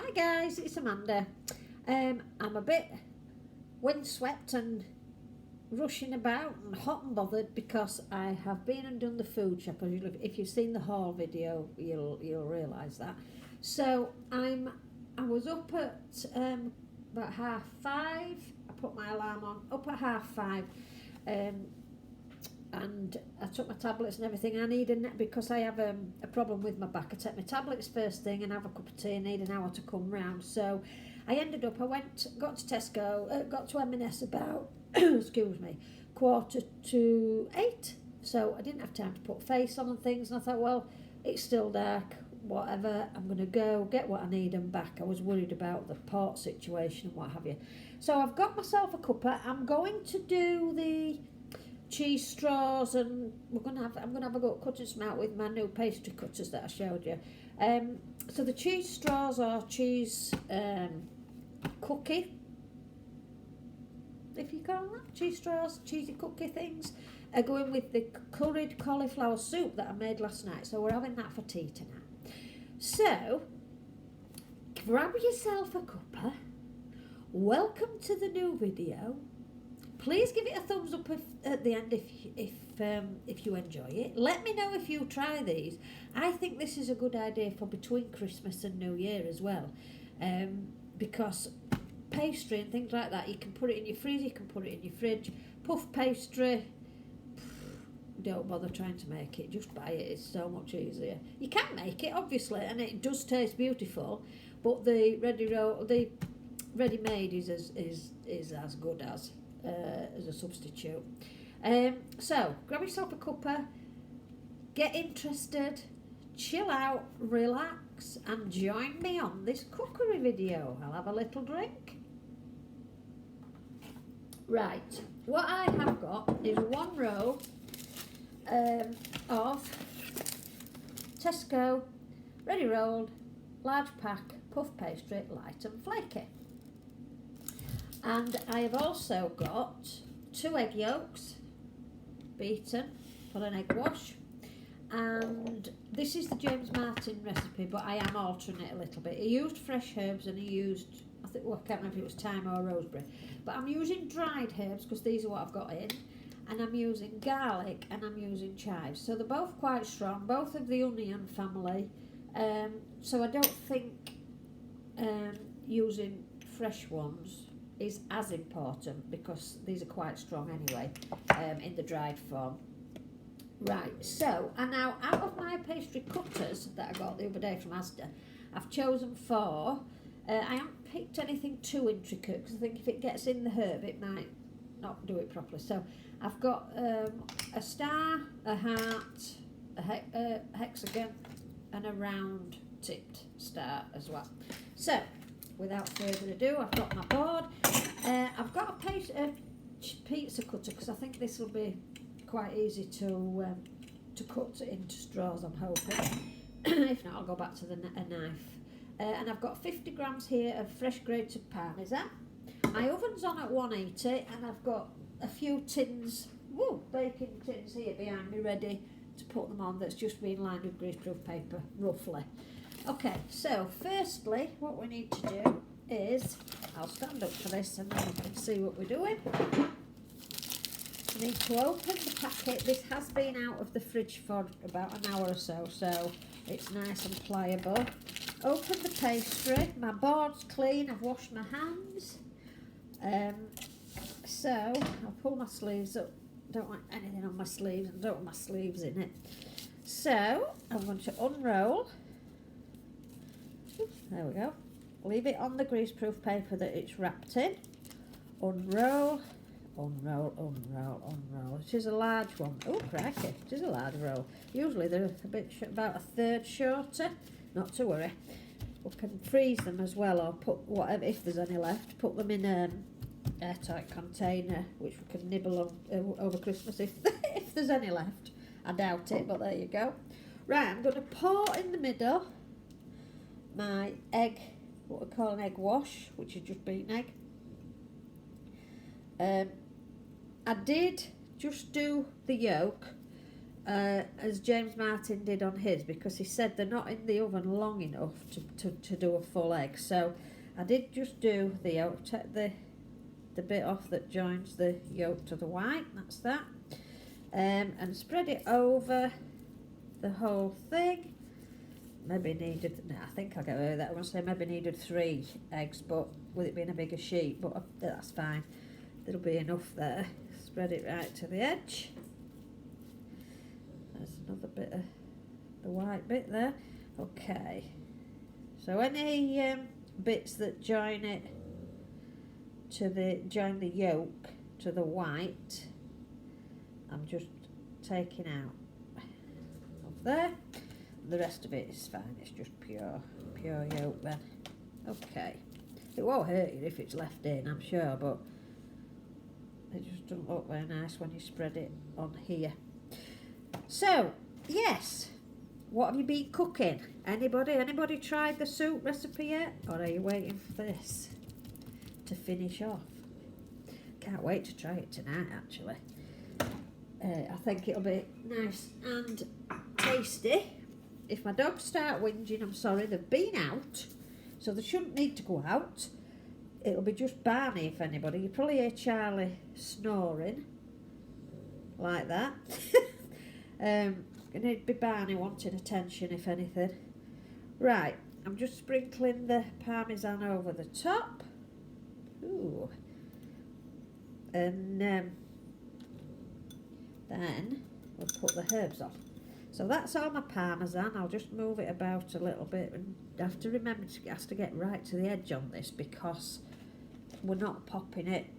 Hi guys, it's Amanda. I'm a bit windswept and rushing about and hot and bothered because I have been and done the food shop. If you've seen the haul video, you'll realise that. So I was up at about 5:30. I put my alarm on up at 5:30. And I took my tablets and everything. I need because I have a problem with my back. I take my tablets first thing and have a cup of tea and need an hour to come round. So I got to Tesco, got to M&S about, excuse me, 7:45. So I didn't have time to put face on and things. And I thought, well, it's still dark, whatever. I'm going to go get what I need and back. I was worried about the port situation and what have you. So I've got myself a cuppa. I'm going to do the cheese straws, and I'm gonna have a go at cutting some out with my new pastry cutters that I showed you. So the cheese straws are cheese cookie, if you call that, cheese straws, cheesy cookie things, are going with the curried cauliflower soup that I made last night. So we're having that for tea tonight. So grab yourself a cuppa. Welcome to the new video. Please give it a thumbs up at the end if you enjoy it. Let me know if you try these. I think this is a good idea for between Christmas and New Year as well, because pastry and things like that, you can put it in your freezer, you can put it in your fridge. Puff pastry, don't bother trying to make it, just buy it. It's so much easier. You can make it obviously, and it does taste beautiful, but the ready-made is as good as a substitute. So grab yourself a cuppa, get interested, chill out, relax, and join me on this cookery video. I'll have a little drink. Right, what I have got is one row of Tesco ready rolled large pack puff pastry, light and flaky. And I have also got 2 egg yolks, beaten for an egg wash. And this is the James Martin recipe, but I am altering it a little bit. He used fresh herbs and he used, I can't remember if it was thyme or rosemary. But I'm using dried herbs because these are what I've got in. And I'm using garlic and I'm using chives. So they're both quite strong, both of the onion family. So I don't think using fresh ones is as important because these are quite strong anyway, in the dried form. Right, so and now out of my pastry cutters that I got the other day from Asda, I've chosen 4. I haven't picked anything too intricate because I think if it gets in the herb it might not do it properly. So I've got a star, a heart, a hexagon and a round tipped star as well. So without further ado, I've got my board. I've got a pizza cutter because I think this will be quite easy to cut into straws, I'm hoping. If not, I'll go back to a knife. And I've got 50 grams here of fresh grated parmesan. My oven's on at 180 and I've got a few tins, baking tins here behind me ready to put them on, that's just been lined with greaseproof paper, roughly. Okay, so firstly, what we need to do is, I'll stand up for this and then we can see what we're doing. We need to open the packet. This has been out of the fridge for about an hour or so, so it's nice and pliable. Open the pastry. My board's clean, I've washed my hands. So, I'll pull my sleeves up. Don't want anything on my sleeves, and don't want my sleeves in it. So, I'm going to unroll. There we go. Leave it on the greaseproof paper that it's wrapped in. Unroll, unroll, unroll, unroll. It is a large one. Oh, crikey, it is a large roll. Usually they're a bit about a third shorter. Not to worry. We can freeze them as well, or put whatever, if there's any left, put them in an airtight container, which we can nibble on over Christmas if there's any left. I doubt it, but there you go. Right, I'm going to pour in the middle my egg, what we call an egg wash, which is just beaten egg. I did just do the yolk as James Martin did on his, because he said they're not in the oven long enough to do a full egg. So I did just do the yolk, take the bit off that joins the yolk to the white, that's that, and spread it over the whole thing. Maybe needed, no, I think I'll get away with that. I want to say maybe needed 3 eggs, but with it being a bigger sheet, but that's fine. There'll be enough there. Spread it right to the edge. There's another bit of the white bit there. Okay. So any bits that join it to join the yolk to the white, I'm just taking out of there. The rest of it is fine, it's just pure yolk then. Okay. It won't hurt you if it's left in, I'm sure, but it just doesn't look very nice when you spread it on here. So, yes, what have you been cooking? Anybody tried the soup recipe yet? Or are you waiting for this to finish off? Can't wait to try it tonight, actually. I think it'll be nice and tasty. If my dogs start whinging, I'm sorry, they've been out, so they shouldn't need to go out. It'll be just Barney, if anybody. You probably hear Charlie snoring, like that. And it'd be Barney wanting attention, if anything. Right, I'm just sprinkling the parmesan over the top. Ooh. And then we'll put the herbs on. So that's all my parmesan. I'll just move it about a little bit, and I have to remember it has to get right to the edge on this, because we're not popping it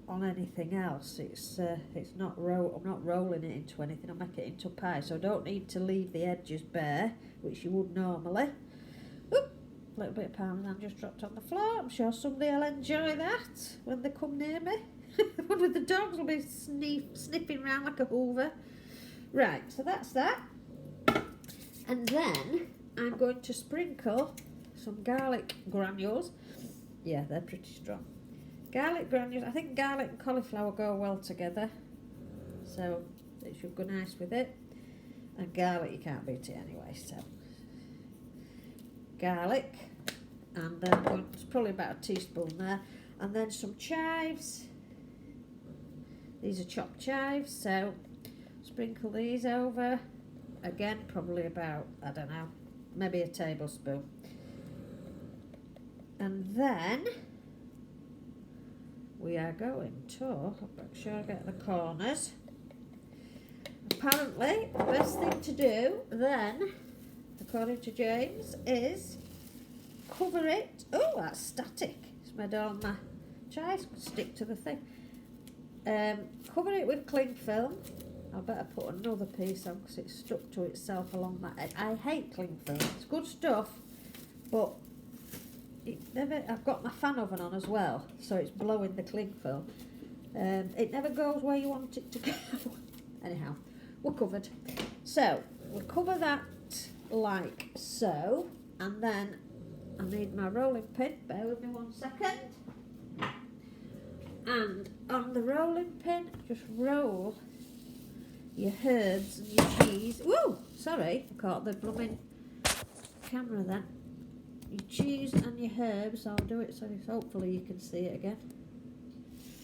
on anything else. I'm not rolling it into anything. I'll make it into pie, so I don't need to leave the edges bare, which you would normally. Oop, a little bit of parmesan just dropped on the floor. I'm sure somebody will enjoy that when they come near me. One of the dogs will be sniffing around like a hoover. Right, so that's that. And then I'm going to sprinkle some garlic granules. Yeah, they're pretty strong. Garlic granules. I think garlic and cauliflower go well together, so it should go nice with it. And garlic, you can't beat it anyway, so garlic. And then it's probably about a teaspoon there. And then some chives. These are chopped chives, so sprinkle these over. Again, probably about, I don't know, maybe a tablespoon. And then we are going to, make sure I get the corners. Apparently, the best thing to do then, according to James, is cover it. Oh, that's static. It's made all my chives stick to the thing. Cover it with cling film. I better put another piece on because it's stuck to itself along that edge. I hate cling film. It's good stuff, but I've got my fan oven on as well, so it's blowing the cling film. It never goes where you want it to go. Anyhow, we're covered. So we'll cover that like so, and then I need my rolling pin. Bear with me 1 second. And on the rolling pin, just roll your herbs and your cheese. Woo! Sorry, I caught the blooming camera then. Your cheese and your herbs, I'll do it so hopefully you can see it again.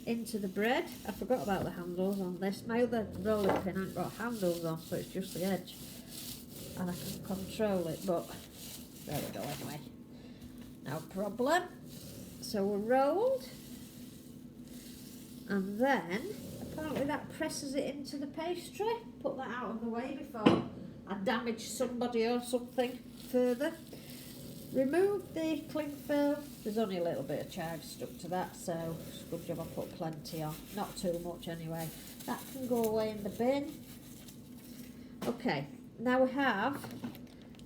Into the bread. I forgot about the handles on this. My other rolling pin hasn't got handles on, so it's just the edge. And I can control it, but there we go anyway. No problem. So we're rolled. And then, apparently that presses it into the pastry. Put that out of the way before I damage somebody or something further. Remove the cling film. There's only a little bit of chives stuck to that, so it's a good job I put plenty on. Not too much anyway. That can go away in the bin. Okay, now we have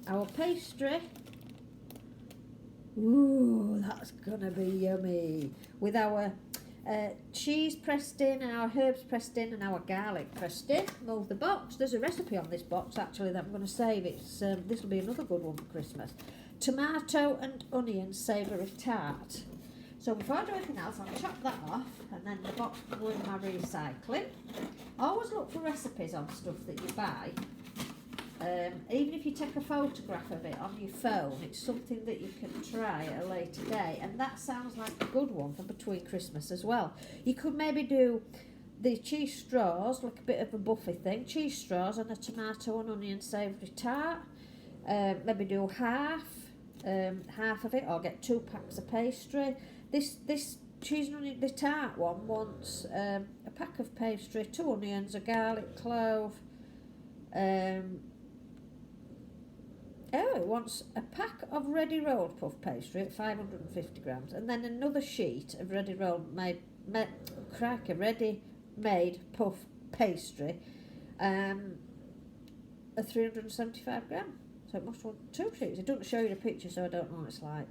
our pastry. Ooh, that's gonna be yummy. With our cheese pressed in and our herbs pressed in and our garlic pressed in. Move the box. There's a recipe on this box actually that I'm going to save. It's this will be another good one for Christmas. Tomato and onion savoury tart. So before I do anything else, I'll chop that off, and then the box will go in my recycling. Always look for recipes on stuff that you buy. Even if you take a photograph of it on your phone, it's something that you can try at a later day. And that sounds like a good one for between Christmas as well. You could maybe do the cheese straws, like a bit of a buffet thing. Cheese straws and a tomato and onion savoury tart. Maybe do half of it, or get 2 packs of pastry. This cheese and onion, the tart one wants a pack of pastry, 2 onions, a garlic clove. It wants a pack of ready rolled puff pastry at 550 grams, and then another sheet of ready rolled ready made puff pastry, at 375 grams. So it must want 2 sheets. It doesn't show you the picture, so I don't know what it's like.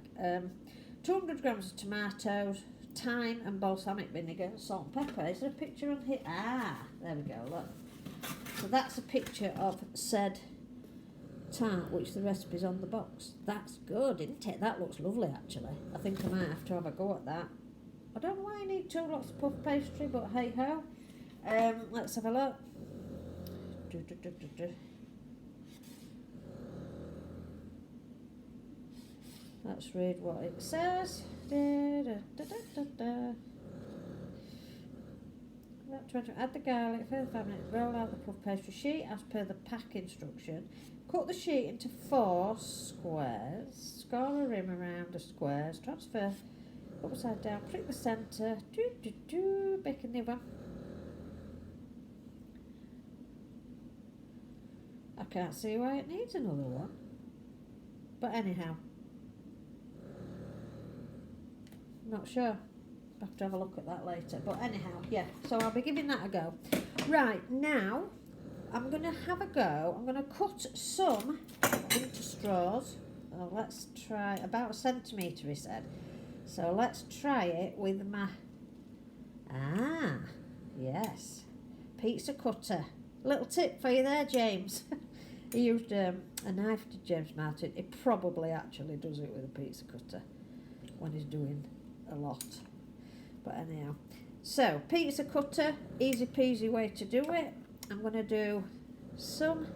200 grams of tomatoes, thyme and balsamic vinegar, salt and pepper. Is there a picture on here? Ah, there we go, look. So that's a picture of said tart, which the recipe's on the box. That's good, isn't it? That looks lovely, actually. I think I might have to have a go at that. I don't know why I need 2 lots of puff pastry, but hey ho. Let's have a look. Let's read what it says. Add the garlic, further 5 minutes, roll out the puff pastry sheet as per the pack instruction. Cut the sheet into 4 squares, score a rim around the squares, transfer upside down, prick the centre, bake in the oven. I can't see why it needs another one, but anyhow, not sure. I'll have to have a look at that later, but anyhow, yeah, so I'll be giving that a go. Right, now I'm going to have a go. I'm going to cut some into straws. Oh, let's try about 1 centimetre, he said. So let's try it with my, yes, pizza cutter. Little tip for you there, James. He used a knife to James Martin. He probably actually does it with a pizza cutter when he's doing a lot. But anyhow, so pizza cutter, easy peasy way to do it. I'm going to do some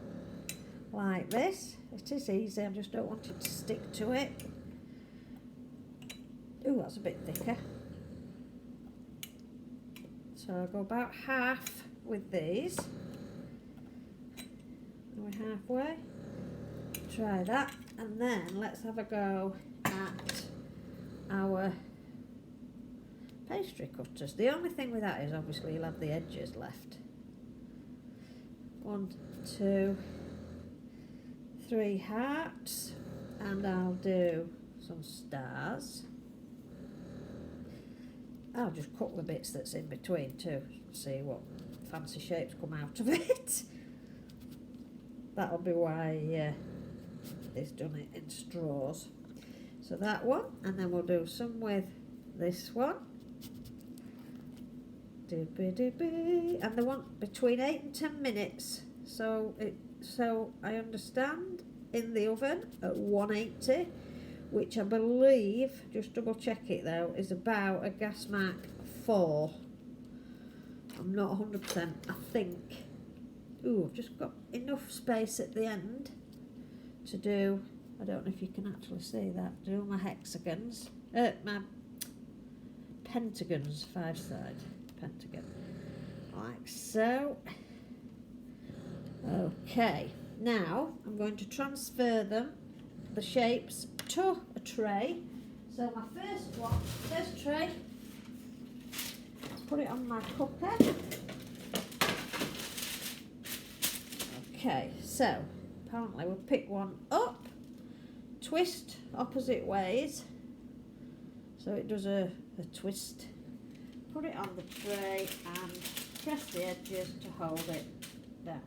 like this. It is easy, I just don't want it to stick to it. Ooh, that's a bit thicker. So I'll go about half with these. We're halfway. Try that, and then let's have a go at our pastry cutters. The only thing with that is obviously you'll have the edges left. 1, 2, 3 hearts, and I'll do some stars. I'll just cut the bits that's in between too, see what fancy shapes come out of it. That'll be why it's done it in straws. So that one, and then we'll do some with this one. And they want between 8 and 10 minutes. So I understand in the oven at 180, which I believe, just double check it though, is about a gas mark 4. I'm not 100%, I think. Ooh, I've just got enough space at the end to do, I don't know if you can actually see that, do my hexagons, my pentagons, 5-side pentagon, like so. Okay, now I'm going to transfer the shapes to a tray. So my first tray, let's put it on my cooker. Okay, so apparently we'll pick one up, twist opposite ways, so it does a twist, put it on the tray and press the edges to hold it down.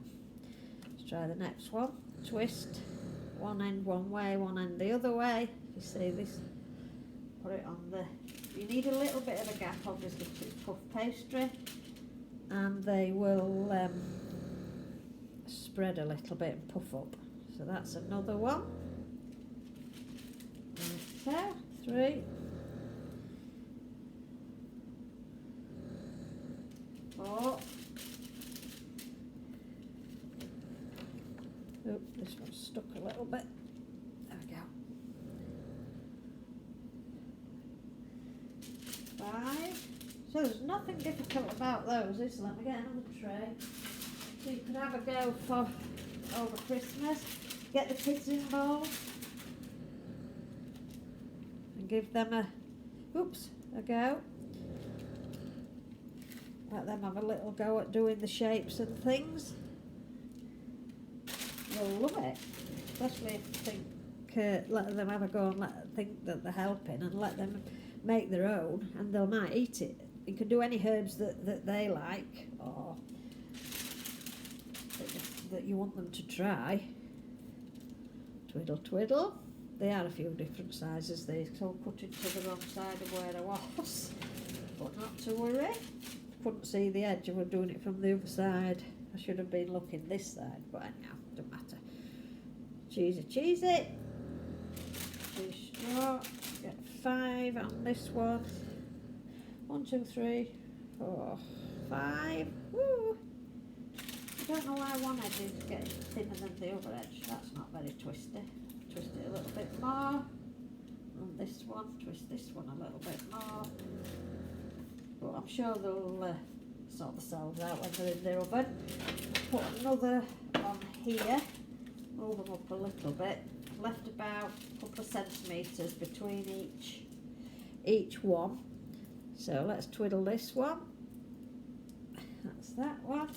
Let's try the next one, twist, one end one way, one end the other way. You see this, put it on the, you need a little bit of a gap obviously because it's puff pastry, and they will spread a little bit and puff up. So that's another one. Okay, 3, 5. So there's nothing difficult about those, is there? Let me get another tray. So you can have a go for over Christmas. Get the kids involved. And give them a go. Let them have a little go at doing the shapes and things. They'll love it. Especially if you think, let them have a go and think that they're helping, and let them make their own, and they might eat it. You can do any herbs that they like, or that you want them to try. Twiddle, twiddle. They are a few different sizes, these, so I cut into the wrong side of where I was. But not to worry. Couldn't see the edge, I was doing it from the other side. I should have been looking this side, but anyhow, doesn't matter. Cheesy, cheesy. 2 straw. Get 5 on this one. 1, 2, 3, 4, 5. Woo! I don't know why one edge is getting thinner than the other edge. That's not very twisty. Twist it a little bit more. And this one, twist this one a little bit more. But I'm sure they'll sort themselves out when they're in the oven. Put another on here. Move them up a little bit. Left about a couple of centimetres between each one. So let's twiddle this one. That's that one.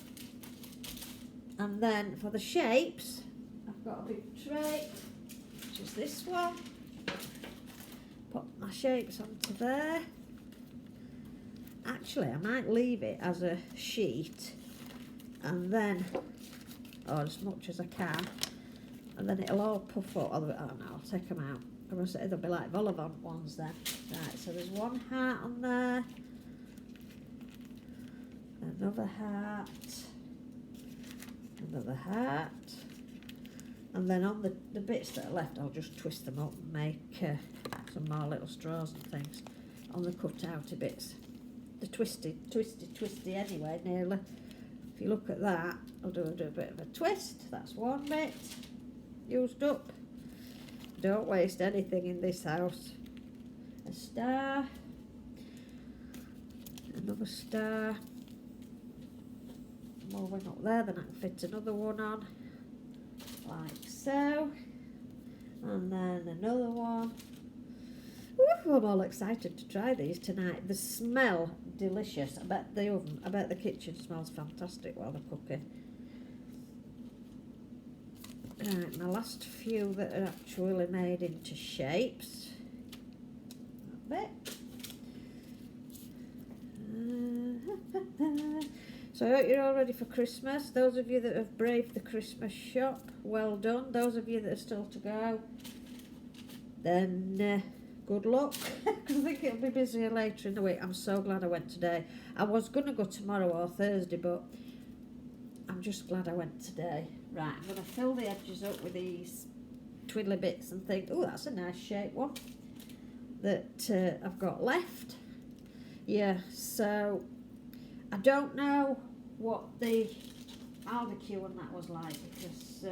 And then for the shapes, I've got a big tray, which is this one. Put my shapes onto there. Actually, I might leave it as a sheet, and then, or as much as I can, and then it'll all puff up. Oh no, I'll take them out. I'm going to say they'll be like vol-au-vent ones then. Right, so there's one heart on there, another heart, another heart, and then on the bits that are left, I'll just twist them up and make some more little straws and things on the cut-outy bits. The twisty anyway, nearly. If you look at that, I'll do a bit of a twist. That's one bit used up. Don't waste anything in this house. A star, another star. Moving up there, then I can fit another one on, like so. And then another one. Woo, I'm all excited to try these tonight. They smell delicious. I bet the kitchen smells fantastic while they're cooking. Right, my last few that are actually made into shapes. That bit. So I hope you're all ready for Christmas. Those of you that have braved the Christmas shop, well done. Those of you that are still to go, then good luck, because I think it'll be busier later in the week. I'm so glad I went today. I was going to go tomorrow or Thursday, but I'm just glad I went today. Right, I'm going to fill the edges up with these twiddly bits and think, oh, that's a nice shape one that I've got left. Yeah, so I don't know what the barbecue on that was like, because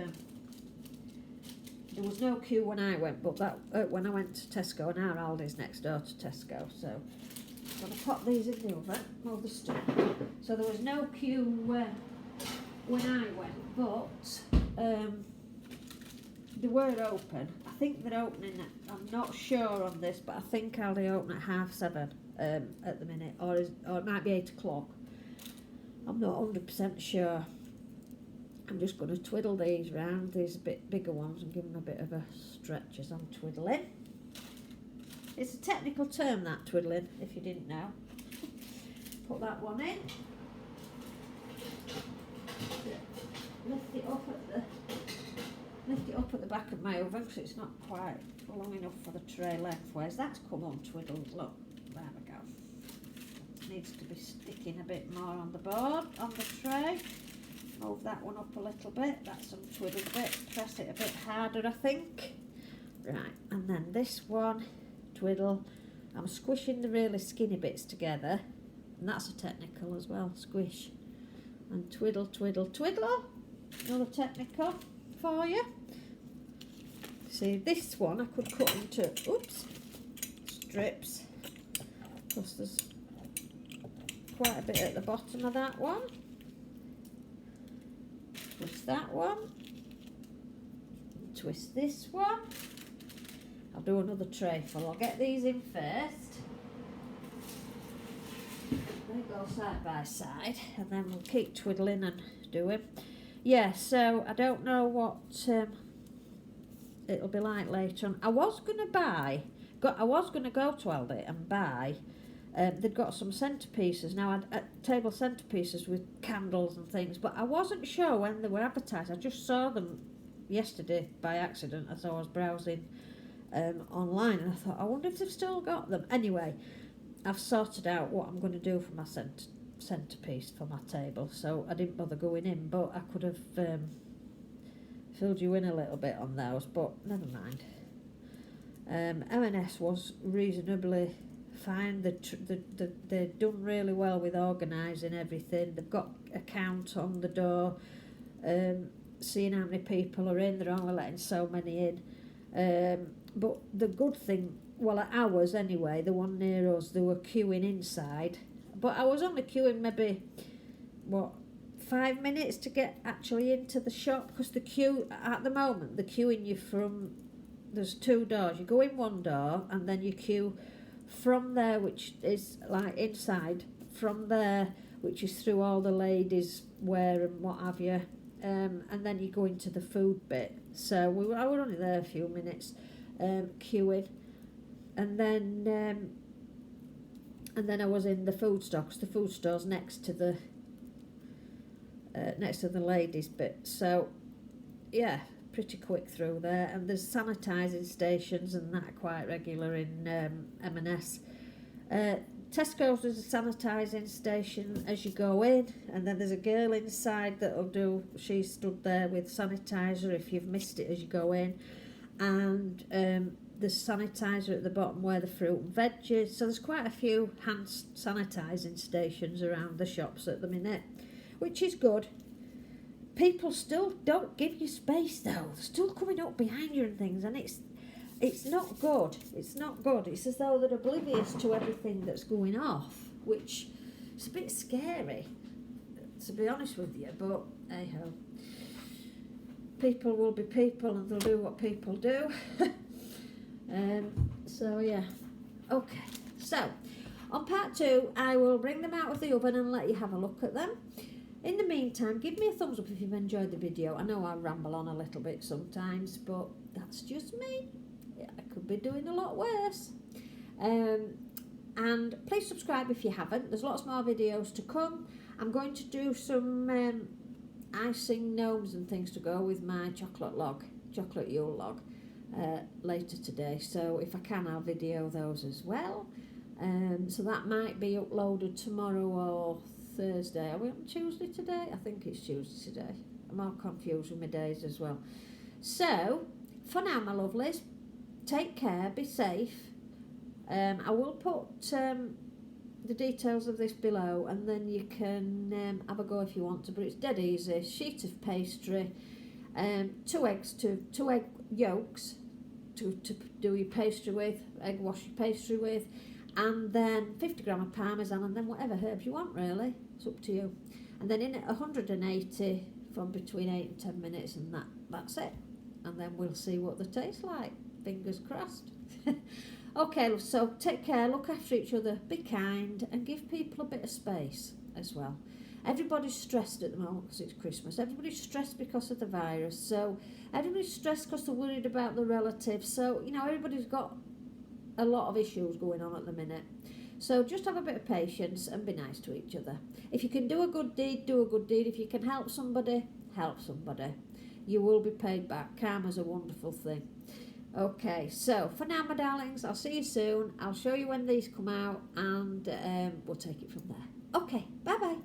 there was no queue when I went, but that when I went to Tesco, and our Aldi's next door to Tesco, so I'm going to pop these in the oven, move the stuff. So there was no queue when I went, but they were open. I think they're opening I'm not sure on this, but I think Aldi open at 7:30 at the minute, or it might be 8 o'clock. I'm not 100% sure. I'm just going to twiddle these round, these a bit bigger ones, and give them a bit of a stretch as I'm twiddling. It's a technical term, that twiddling, if you didn't know. Put that one in. Lift it up at the back of my oven, because it's not quite long enough for the tray lengthways. That's come untwiddled. Look, there we go. It needs to be sticking a bit more on the board, on the tray. Move that one up a little bit. That's untwiddled bit. Press it a bit harder, I think. Right, and then this one, twiddle. I'm squishing the really skinny bits together, and that's a technical as well, squish. And twiddle, twiddle, twiddle. Another technical for you. See, this one I could cut into, strips. Plus there's quite a bit at the bottom of that one. Twist that one. Twist this one. I'll do another tray full. I'll get these in first. They go side by side, and then we'll keep twiddling and doing. Yeah, so I don't know what it'll be like later on. I was going to go to Aldi and buy. They'd got some centerpieces now, table centerpieces with candles and things, but I wasn't sure when they were advertised. I just saw them yesterday by accident as I was browsing online, and I thought, I wonder if they've still got them. Anyway, I've sorted out what I'm going to do for my centerpiece for my table, so I didn't bother going in, but I could have filled you in a little bit on those, but never mind. M&S was reasonably fine. They've done really well with organising everything. They've got a count on the door, seeing how many people are in. They're only letting so many in. But the good thing, well, at ours anyway, the one near us, they were queuing inside. But I was only queuing maybe, 5 minutes to get actually into the shop, because the queue, at the moment, they're queuing you from, there's 2 doors. You go in one door and then you queue from there, which is like inside, from there, which is through all the ladies' wear and what have you, and then you go into the food bit. So I were only there a few minutes, queuing, and then I was in the food store, 'cause the food store's next to the ladies' bit. So yeah, pretty quick through there, and there's sanitising stations and that are quite regular in M&S. Tesco's, there's a sanitising station as you go in, and then there's a girl inside she stood there with sanitizer if you've missed it as you go in, and there's sanitizer at the bottom where the fruit and veg is. So there's quite a few hand sanitising stations around the shops at the minute, which is good. People still don't give you space though. They're still coming up behind you and things, and it's not good. It's not good. It's as though they're oblivious to everything that's going off, which is a bit scary, to be honest with you. But hey ho, people will be people, and they'll do what people do. So yeah, okay. So on part 2, I will bring them out of the oven and let you have a look at them. In the meantime, give me a thumbs up if you've enjoyed the video. I know I ramble on a little bit sometimes, but that's just me. I could be doing a lot worse. And please subscribe if you haven't. There's lots more videos to come. I'm going to do some icing gnomes and things to go with my chocolate Yule log, later today. So if I can, I'll video those as well. So that might be uploaded tomorrow or Thursday. Are we on Tuesday today? I think it's Tuesday today. I'm all confused with my days as well. So, for now, my lovelies, take care, be safe. I will put the details of this below, and then you can have a go if you want to, but it's dead easy. Sheet of pastry, 2 egg yolks to do your pastry with, egg wash your pastry with, and then 50 gram of parmesan, and then whatever herbs you want, really. It's up to you. And then in at 180 for between 8 and 10 minutes, and that's it. And then we'll see what they taste like. Fingers crossed. Okay, so take care, look after each other, be kind, and give people a bit of space as well. Everybody's stressed at the moment because it's Christmas. Everybody's stressed because of the virus. So everybody's stressed because they're worried about the relatives. So, everybody's got a lot of issues going on at the minute. So just have a bit of patience and be nice to each other. If you can do a good deed, do a good deed. If you can help somebody, help somebody. You will be paid back. Karma's a wonderful thing. Okay, so for now, my darlings, I'll see you soon. I'll show you when these come out, and we'll take it from there. Okay, bye-bye.